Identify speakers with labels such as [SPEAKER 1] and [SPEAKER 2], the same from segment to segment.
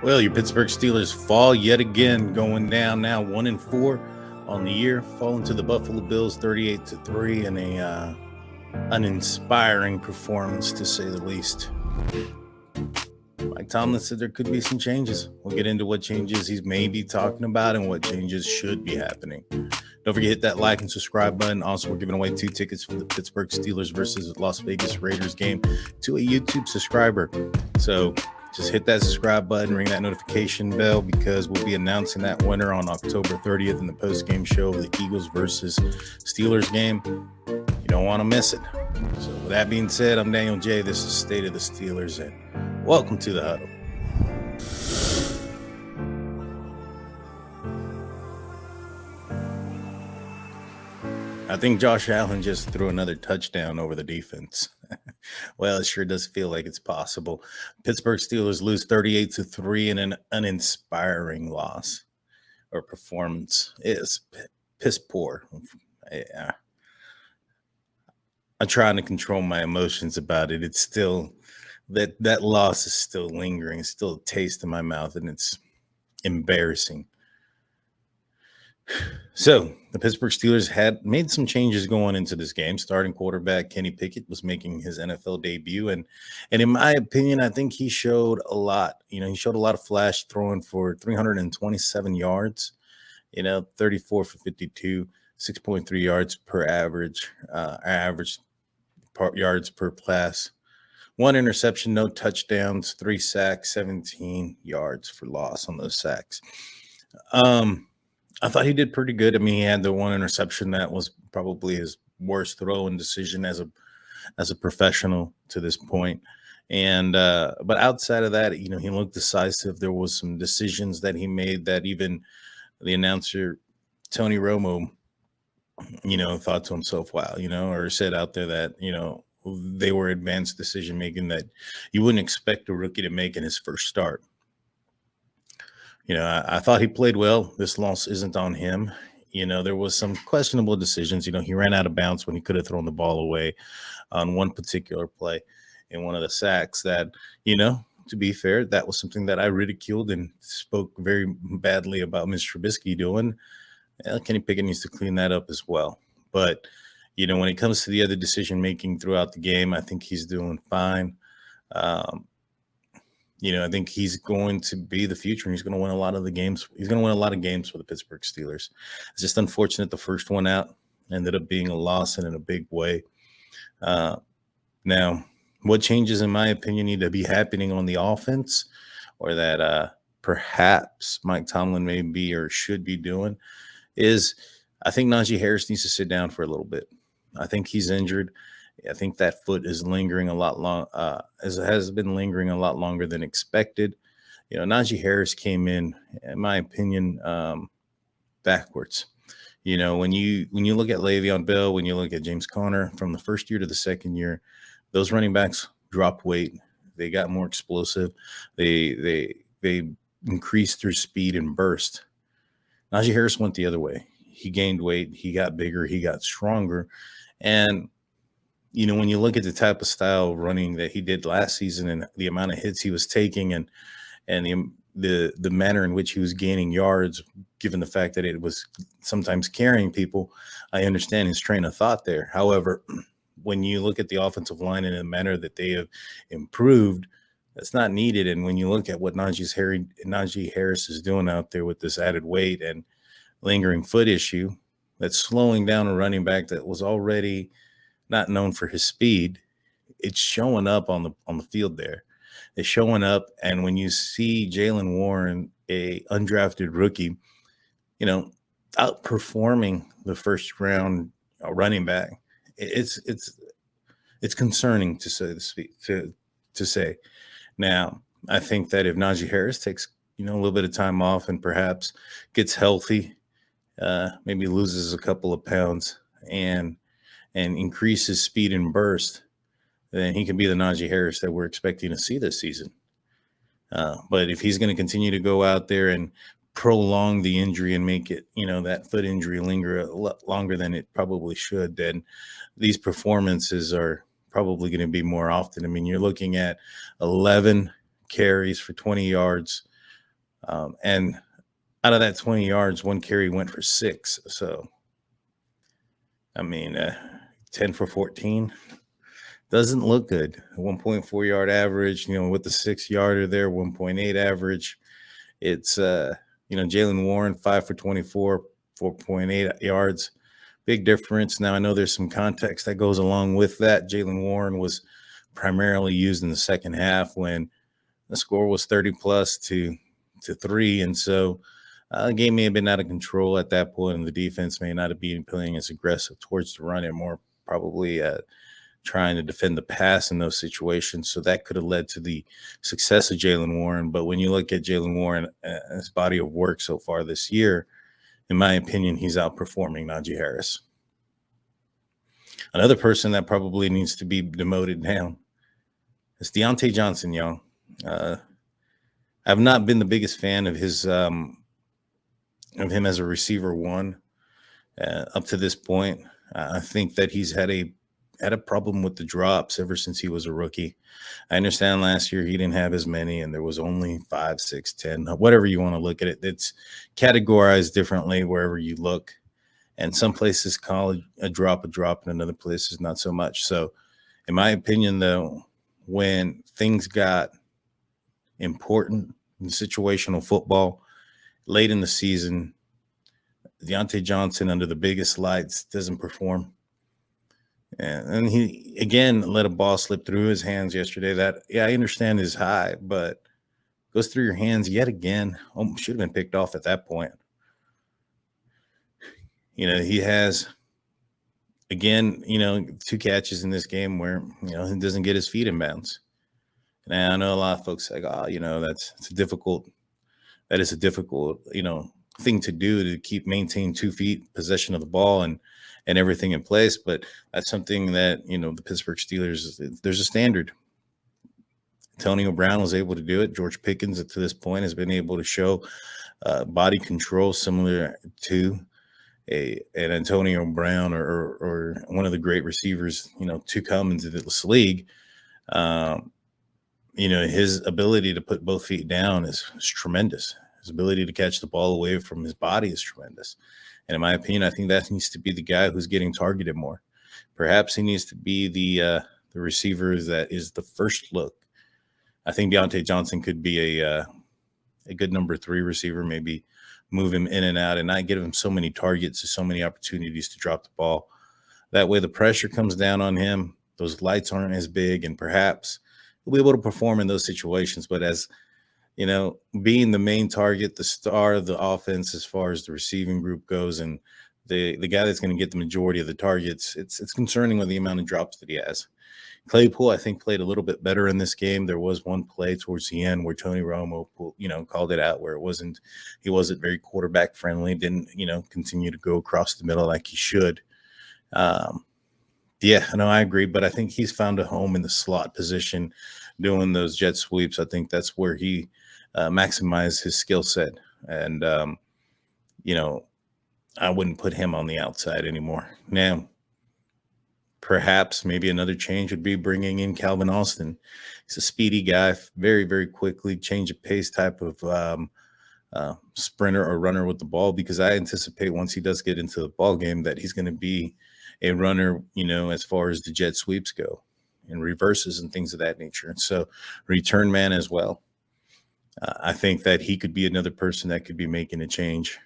[SPEAKER 1] Well, your Pittsburgh Steelers fall yet again, going down now 1-4 on the year, falling to the Buffalo Bills 38-3 in a uninspiring performance, to say the least. Mike Tomlin said there could be some changes. We'll get into what changes he's maybe talking about and what changes should be happening. Don't forget to hit that like and subscribe button. Also, we're giving away 2 tickets for the Pittsburgh Steelers versus Las Vegas Raiders game to a YouTube subscriber. So just hit that subscribe button, ring that notification bell, because we'll be announcing that winner on October 30th in the post-game show of the Eagles versus Steelers game. You don't want to miss it. So with that being said, I'm Daniel J. This is State of the Steelers, and welcome to the Huddle. I think Josh Allen just threw another touchdown over the defense. Well, it sure does feel like it's possible. Pittsburgh Steelers lose 38-3 in an uninspiring loss or performance. It's piss poor. I'm trying to control my emotions about it. It's still that loss is still lingering. It's still a taste in my mouth, and it's embarrassing. So the Pittsburgh Steelers had made some changes going into this game. Starting quarterback Kenny Pickett was making his NFL debut, and in my opinion, I think he showed a lot. He showed a lot of flash, throwing for 327 yards. 34 for 52, 6.3 yards per average yards per pass. 1 interception, no touchdowns, 3 sacks, 17 yards for loss on those sacks. I thought he did pretty good. I mean, he had the 1 interception that was probably his worst throw and decision as a professional to this point. And but outside of that, he looked decisive. There was some decisions that he made that even the announcer Tony Romo, thought to himself, wow, or said out there that, they were advanced decision making that you wouldn't expect a rookie to make in his first start. I thought he played well. This loss isn't on him. There was some questionable decisions. He ran out of bounds when he could have thrown the ball away on one particular play in one of the sacks that, to be fair, that was something that I ridiculed and spoke very badly about Mr. Trubisky doing. Kenny Pickett needs to clean that up as well. But, when it comes to the other decision-making throughout the game, I think he's doing fine. I think he's going to be the future, and he's going to win a lot of the games. He's going to win a lot of games for the Pittsburgh Steelers. It's just unfortunate the first one out ended up being a loss and in a big way. Now, what changes, in my opinion, need to be happening on the offense, or that perhaps Mike Tomlin may be or should be doing, is I think Najee Harris needs to sit down for a little bit. I think he's injured. I think that foot is lingering a lot long, has been lingering a lot longer than expected. Najee Harris came in my opinion, backwards. When you look at Le'Veon Bell, when you look at James Conner, from the first year to the second year, those running backs dropped weight. They got more explosive. They increased their speed and burst. Najee Harris went the other way. He gained weight. He got bigger. He got stronger. And when you look at the type of style of running that he did last season and the amount of hits he was taking and the manner in which he was gaining yards, given the fact that it was sometimes carrying people, I understand his train of thought there. However, when you look at the offensive line in a manner that they have improved, that's not needed. And when you look at what Najee Harris is doing out there with this added weight and lingering foot issue, that's slowing down a running back that was already not known for his speed, it's showing up on the field there. It's showing up, and when you see Jaylen Warren, a undrafted rookie, outperforming the first round running back, it's concerning to say. Now, I think that if Najee Harris takes a little bit of time off and perhaps gets healthy, maybe loses a couple of pounds and increases speed and burst, then he can be the Najee Harris that we're expecting to see this season. But if he's going to continue to go out there and prolong the injury and make it, that foot injury linger a lot longer than it probably should, then these performances are probably going to be more often. I mean, you're looking at 11 carries for 20 yards, And out of that 20 yards, one carry went for 6. So, I mean, 10 for 14 doesn't look good. 1.4 yard average, with the 6 yarder there, 1.8 average. It's, Jalen Warren, 5 for 24, 4.8 yards. Big difference. Now, I know there's some context that goes along with that. Jalen Warren was primarily used in the second half when the score was 30 plus to 3. And so the game may have been out of control at that point, and the defense may not have been playing as aggressive towards the run and more probably trying to defend the pass in those situations. So that could have led to the success of Jalen Warren. But when you look at Jalen Warren, his body of work so far this year, in my opinion, he's outperforming Najee Harris. Another person that probably needs to be demoted now is Deontay Johnson, y'all. I've not been the biggest fan of his of him as a receiver one up to this point. I think that he's had a problem with the drops ever since he was a rookie. I understand last year he didn't have as many, and there was only 5, 6, 10, whatever you want to look at it. It's categorized differently wherever you look. And some places call a drop, and another places not so much. So, in my opinion, though, when things got important in situational football late in the season, Deontay Johnson, under the biggest lights, doesn't perform. And he, again, let a ball slip through his hands yesterday that, yeah, I understand is high, but goes through your hands yet again. Should have been picked off at that point. He has, again, 2 catches in this game where, he doesn't get his feet in bounds. And I know a lot of folks say, that is a difficult, thing to do to maintain 2 feet possession of the ball and everything in place. But that's something that, the Pittsburgh Steelers, there's a standard. Antonio Brown was able to do it. George Pickens, to this point, has been able to show body control similar to an Antonio Brown or one of the great receivers, to come into this league. His ability to put both feet down is tremendous. His ability to catch the ball away from his body is tremendous. And in my opinion, I think that needs to be the guy who's getting targeted more. Perhaps he needs to be the receiver that is the first look. I think Deontay Johnson could be a good number 3 receiver, maybe move him in and out and not give him so many targets, so many opportunities to drop the ball. That way the pressure comes down on him. Those lights aren't as big, and perhaps he'll be able to perform in those situations. But as being the main target, the star of the offense as far as the receiving group goes, and the guy that's going to get the majority of the targets, it's concerning with the amount of drops that he has. Claypool, I think, played a little bit better in this game. There was one play towards the end where Tony Romo, called it out, where he wasn't very quarterback friendly, didn't, continue to go across the middle like he should. Yeah, no, I agree, but I think he's found a home in the slot position doing those jet sweeps. I think that's where he maximized his skill set. And, I wouldn't put him on the outside anymore. Now, perhaps maybe another change would be bringing in Calvin Austin. He's a speedy guy, very, very quickly, change of pace type of sprinter or runner with the ball, because I anticipate once he does get into the ball game that he's going to be a runner, as far as the jet sweeps go and reverses and things of that nature. And so return man as well. I think that he could be another person that could be making a change.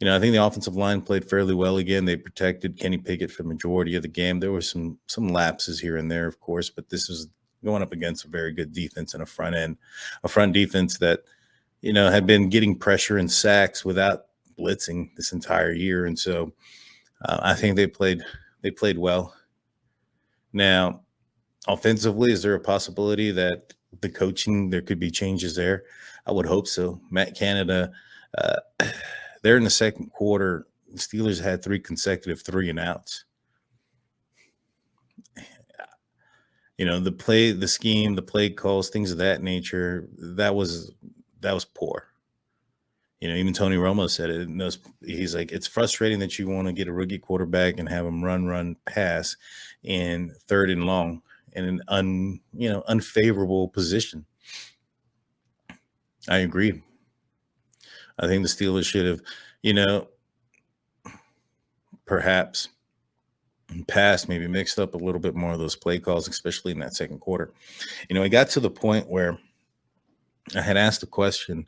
[SPEAKER 1] I think the offensive line played fairly well again. They protected Kenny Pickett for the majority of the game. There were some lapses here and there, of course, but this was going up against a very good defense and a front defense that, had been getting pressure and sacks without blitzing this entire year. And so I think they played well. Now, offensively, is there a possibility that the coaching, there could be changes there? I would hope so. Matt Canada, there in the second quarter, the Steelers had 3 consecutive 3-and-outs. The play, the scheme, the play calls, things of that nature, that was poor. Even Tony Romo said it. He's like, it's frustrating that you want to get a rookie quarterback and have him run, pass in 3rd and long in an unfavorable position. I agree. I think the Steelers should have, you know, perhaps in past maybe mixed up a little bit more of those play calls, especially in that second quarter. It got to the point where I had asked a question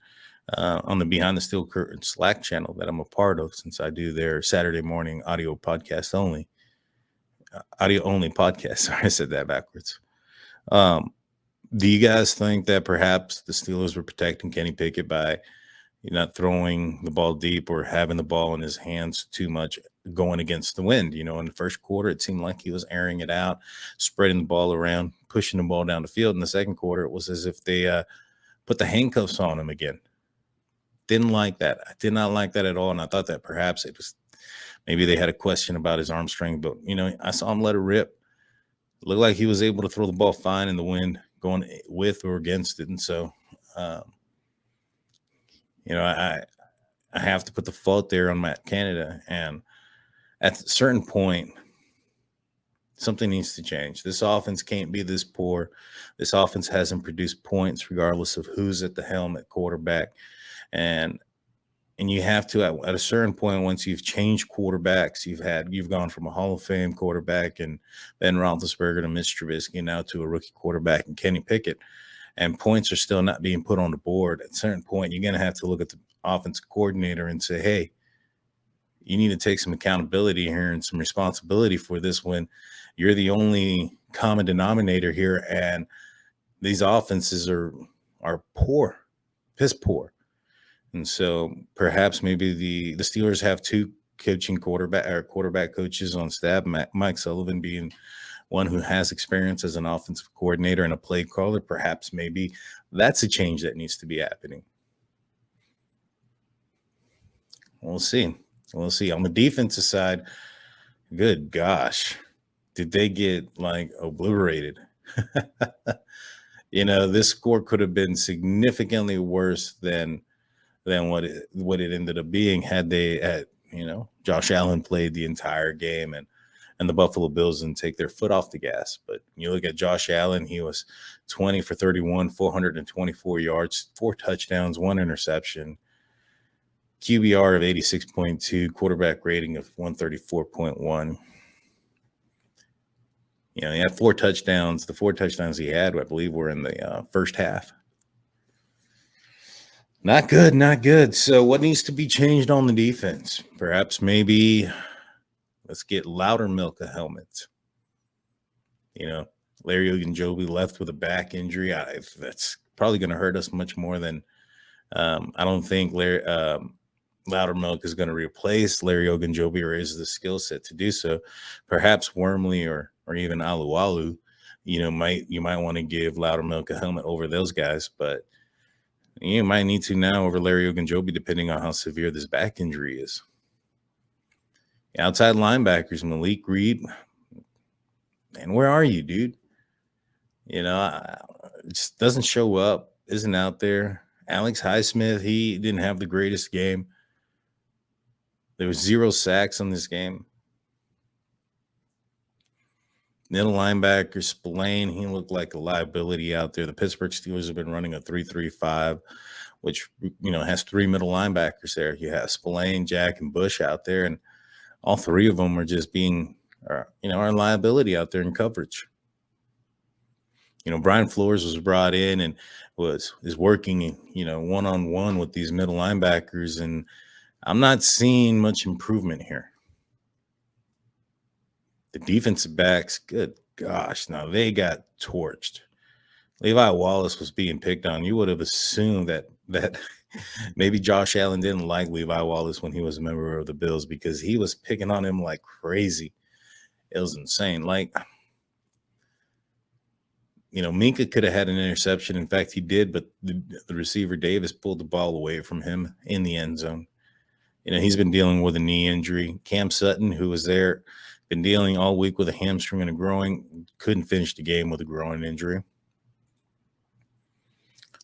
[SPEAKER 1] on the Behind the Steel Curtain Slack channel that I'm a part of, since I do their Saturday morning audio only podcast. Sorry, I said that backwards. Um, do you guys think that perhaps the Steelers were protecting Kenny Pickett by not throwing the ball deep or having the ball in his hands too much going against the wind? In the first quarter, it seemed like he was airing it out, spreading the ball around, pushing the ball down the field. In the second quarter, it was as if they put the handcuffs on him again. Didn't like that. I did not like that at all. And I thought that perhaps it was maybe they had a question about his arm strength, but I saw him let it rip. It looked like he was able to throw the ball fine in the wind, going with or against it. And so, um, I have to put the fault there on Matt Canada. And at a certain point, something needs to change. This offense can't be this poor. This offense hasn't produced points regardless of who's at the helm at quarterback. And you have to at a certain point, once you've changed quarterbacks, you've gone from a Hall of Fame quarterback and Ben Roethlisberger to Mitch Trubisky, now to a rookie quarterback and Kenny Pickett, and points are still not being put on the board. At a certain point, you're going to have to look at the offensive coordinator and say, hey, you need to take some accountability here and some responsibility for this when you're the only common denominator here, and these offenses are poor, piss poor. And so perhaps maybe the Steelers have two quarterback coaches on staff, Mike Sullivan being one who has experience as an offensive coordinator and a play caller. Perhaps maybe that's a change that needs to be happening. We'll see. We'll see. On the defensive side, good gosh, did they get obliterated? This score could have been significantly worse than what it ended up being had Josh Allen played the entire game and the Buffalo Bills didn't take their foot off the gas. But you look at Josh Allen, he was 20 for 31, 424 yards, 4 touchdowns, 1 interception, QBR of 86.2, quarterback rating of 134.1. He had 4 touchdowns. The 4 touchdowns he had, I believe, were in the first half. Not good, not good. So what needs to be changed on the defense? Perhaps maybe let's get Loudermilk a helmet. Larry Ogunjobi left with a back injury. That's probably going to hurt us much more than I don't think Loudermilk is going to replace Larry Ogunjobi or is the skill set to do so. Perhaps Wormley or even Alualu, you might want to give Loudermilk a helmet over those guys, but you might need to now over Larry Ogunjobi, depending on how severe this back injury is. Outside linebackers, Malik Reed. Man, where are you, dude? It just doesn't show up, isn't out there. Alex Highsmith, he didn't have the greatest game. There was 0 sacks on this game. Middle linebacker Spillane, he looked like a liability out there. The Pittsburgh Steelers have been running a 3-3-5, which has 3 middle linebackers there. You have Spillane, Jack, and Bush out there, and all 3 of them are just being, are a liability out there in coverage. Brian Flores was brought in and is working, one-on-one with these middle linebackers, and I'm not seeing much improvement here. The defensive backs, good gosh, now they got torched. Levi Wallace was being picked on. You would have assumed that maybe Josh Allen didn't like Levi Wallace when he was a member of the Bills, because he was picking on him like crazy. It was insane. Minka could have had an interception. In fact, he did, but the receiver Davis pulled the ball away from him in the end zone. He's been dealing with a knee injury. Cam Sutton, who was there, been dealing all week with a hamstring and a groin, couldn't finish the game with a groin injury.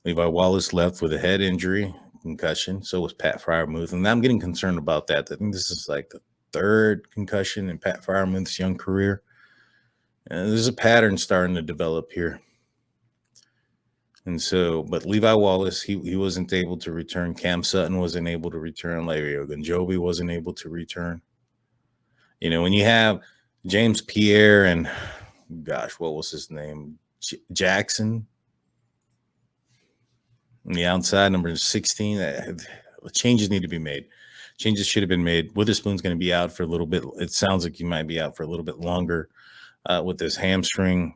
[SPEAKER 1] Levi Wallace left with a head injury, concussion. So was Pat Freiermuth. And I'm getting concerned about that. I think this is like the 3rd concussion in Pat Freiermuth's young career. And there's a pattern starting to develop here. And so, but Levi Wallace, he wasn't able to return. Cam Sutton wasn't able to return. Larry Ogunjobi wasn't able to return. When you have James Pierre and, gosh, what was his name? Jackson on the outside, number 16, changes need to be made. Changes should have been made. Witherspoon's going to be out for a little bit. It sounds like he might be out for a little bit longer with this hamstring.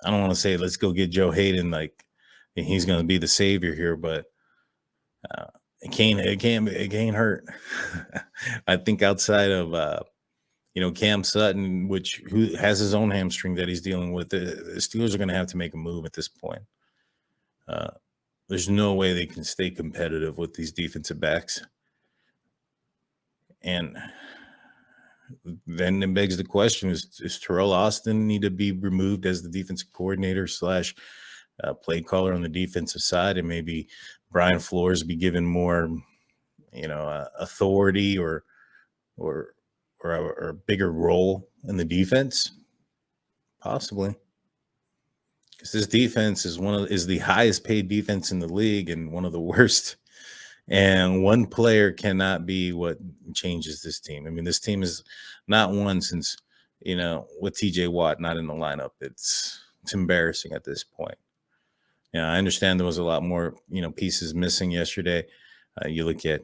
[SPEAKER 1] I don't want to say let's go get Joe Hayden like he's going to be the savior here, but it can't hurt. I think outside of Cam Sutton, who has his own hamstring that he's dealing with, the Steelers are going to have to make a move at this point. There's no way they can stay competitive with these defensive backs. And then it begs the question, is Terrell Austin need to be removed as the defensive coordinator / play caller on the defensive side, and maybe Brian Flores be given more, authority or a bigger role in the defense? Possibly. Because this defense is the highest paid defense in the league and one of the worst. And one player cannot be what changes this team. I mean, this team is not won since, with TJ Watt not in the lineup. It's embarrassing at this point. I understand there was a lot more, pieces missing yesterday. You look at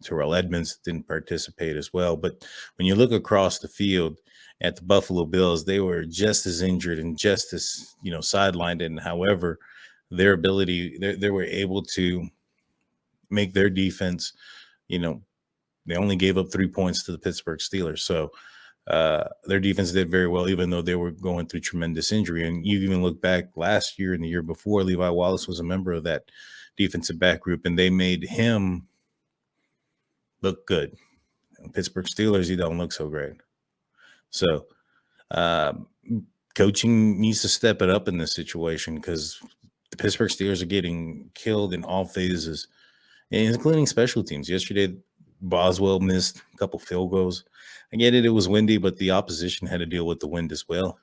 [SPEAKER 1] Terrell Edmonds didn't participate as well. But when you look across the field at the Buffalo Bills, they were just as injured and just as, sidelined. And however, their ability, they were able to make their defense, they only gave up 3 points to the Pittsburgh Steelers. So their defense did very well, even though they were going through tremendous injury. And you even look back last year and the year before, Levi Wallace was a member of that defensive back group, and they made him look good. Pittsburgh Steelers, he don't look so great. So coaching needs to step it up in this situation, because the Pittsburgh Steelers are getting killed in all phases, including special teams. Yesterday, Boswell missed a couple field goals. I get it. It was windy, but the opposition had to deal with the wind as well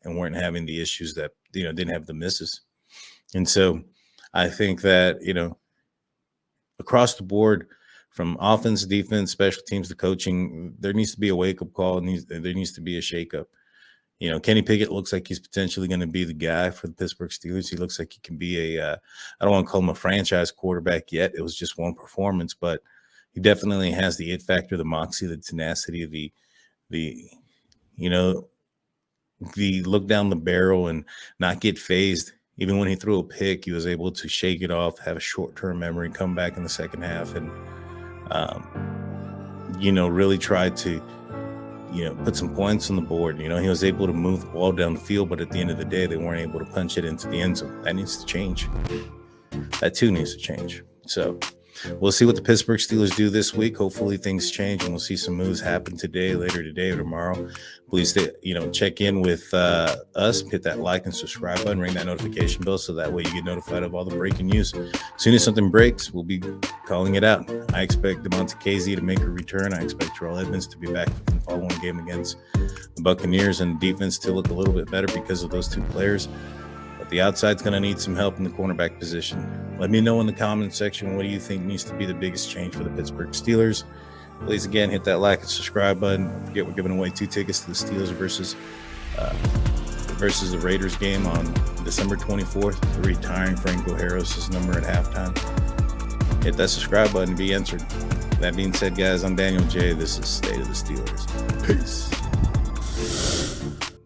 [SPEAKER 1] and weren't having the issues that, didn't have the misses. And so I think that, across the board, from offense, defense, special teams to coaching, there needs to be a wake-up call. There needs to be a shakeup. Kenny Pickett looks like he's potentially going to be the guy for the Pittsburgh Steelers. He looks like he can be I don't want to call him a franchise quarterback yet. It was just one performance, but he definitely has the it factor, the moxie, the tenacity, the look down the barrel and not get phased. Even when he threw a pick, he was able to shake it off, have a short-term memory, come back in the second half, and really try to put some points on the board. He was able to move the ball down the field, but at the end of the day, they weren't able to punch it into the end zone. That needs to change. That too needs to change. So we'll see what the Pittsburgh Steelers do this week. Hopefully things change and we'll see some moves happen later today or tomorrow. Please, check in with us, hit that like and subscribe button, ring that notification bell so that way you get notified of all the breaking news. As soon as something breaks, we'll be calling it out. I expect DeMonte Casey to make a return. I expect Terrell Edmonds to be back in the following game against the Buccaneers, and defense to look a little bit better because of those two players. But the outside's going to need some help in the cornerback position. Let me know in the comment section, what do you think needs to be the biggest change for the Pittsburgh Steelers? Please, again, hit that like and subscribe button. Don't forget, we're giving away 2 tickets to the Steelers versus the Raiders game on December 24th. We're retiring Franco Harris' number at halftime. Hit that subscribe button to be entered. That being said, guys, I'm Daniel J. This is State of the Steelers. Peace.